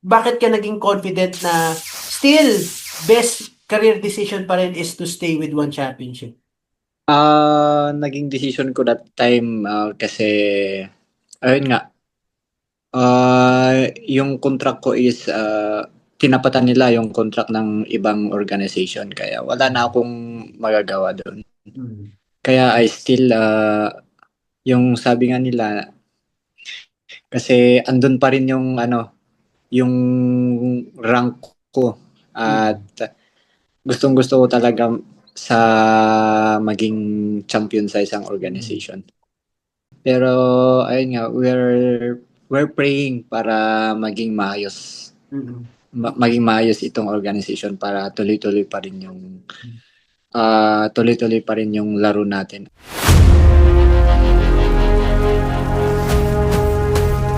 bakit ka naging confident na still best career decision pa rin is to stay with one championship? Naging decision ko that time kasi ayun nga, yung contract ko is tinapatan nila yung contract ng ibang organization kaya wala na akong magagawa doon. Mm. Kaya I still yung sabi nga nila kasi andun pa rin yung yung rank ko at Mm. gustong-gusto ko talaga sa maging champion sa isang Mm. organization. Pero ayun nga, we're praying para maging maayos. Mm. Maging maayos itong organization para tuloy-tuloy pa rin yung laro natin.